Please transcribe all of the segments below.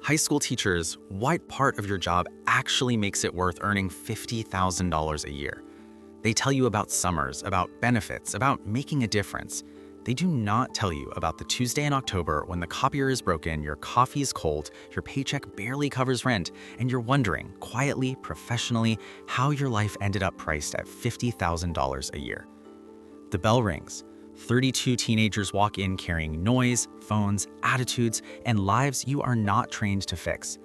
High school teachers, what part of your job actually makes it worth earning $50,000 a year? They tell you about summers, about benefits, about making a difference. They do not tell you about the Tuesday in October when the copier is broken, your coffee is cold, your paycheck barely covers rent, and you're wondering, quietly, professionally, how your life ended up priced at $50,000 a year. The bell rings. 32 teenagers walk in carrying noise, phones, attitudes, and lives you are not trained to fix.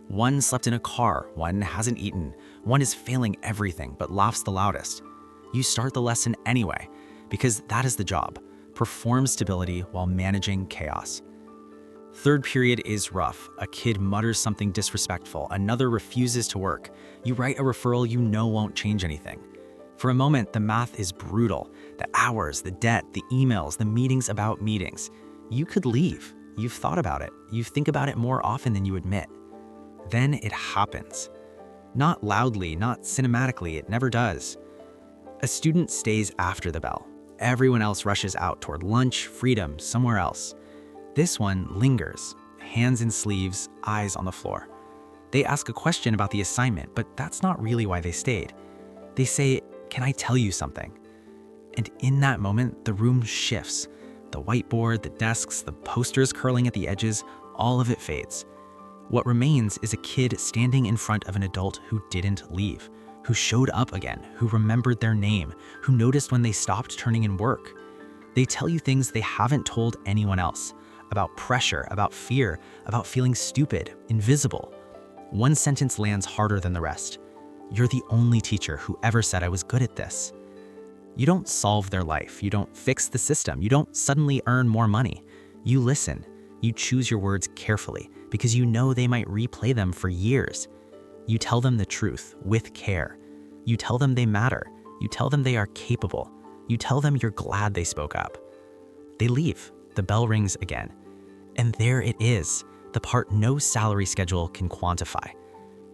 One slept in a car, one hasn't eaten, one is failing everything but laughs the loudest. You start the lesson anyway, because that is the job. Perform stability while managing chaos. Third period is rough. A kid mutters something disrespectful, another refuses to work. You write a referral you know won't change anything. For a moment, the math is brutal. The hours, the debt, the emails, the meetings about meetings. You could leave. You've thought about it. You think about it more often than you admit. Then it happens. Not loudly, not cinematically, it never does. A student stays after the bell. Everyone else rushes out toward lunch, freedom, somewhere else. This one lingers, hands in sleeves, eyes on the floor. They ask a question about the assignment, but that's not really why they stayed. They say, "Can I tell you something?" And in that moment, the room shifts. The whiteboard, the desks, the posters curling at the edges, all of it fades. What remains is a kid standing in front of an adult who didn't leave, who showed up again, who remembered their name, who noticed when they stopped turning in work. They tell you things they haven't told anyone else, about pressure, about fear, about feeling stupid, invisible. One sentence lands harder than the rest. "You're the only teacher who ever said I was good at this." You don't solve their life. You don't fix the system. You don't suddenly earn more money. You listen. You choose your words carefully because you know they might replay them for years. You tell them the truth with care. You tell them they matter. You tell them they are capable. You tell them you're glad they spoke up. They leave. The bell rings again. And there it is, the part no salary schedule can quantify.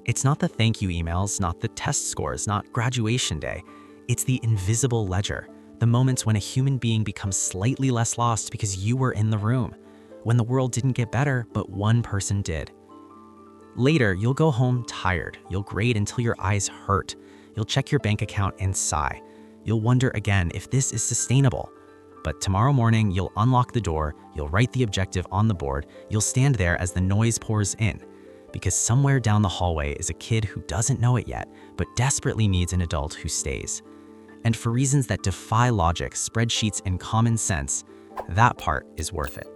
It's not the thank you emails, not the test scores, not graduation day. It's the invisible ledger, the moments when a human being becomes slightly less lost because you were in the room, when the world didn't get better, but one person did. Later, you'll go home tired. You'll grade until your eyes hurt. You'll check your bank account and sigh. You'll wonder again if this is sustainable. But tomorrow morning, you'll unlock the door, you'll write the objective on the board, you'll stand there as the noise pours in. Because somewhere down the hallway is a kid who doesn't know it yet, but desperately needs an adult who stays. And for reasons that defy logic, spreadsheets, and common sense, that part is worth it.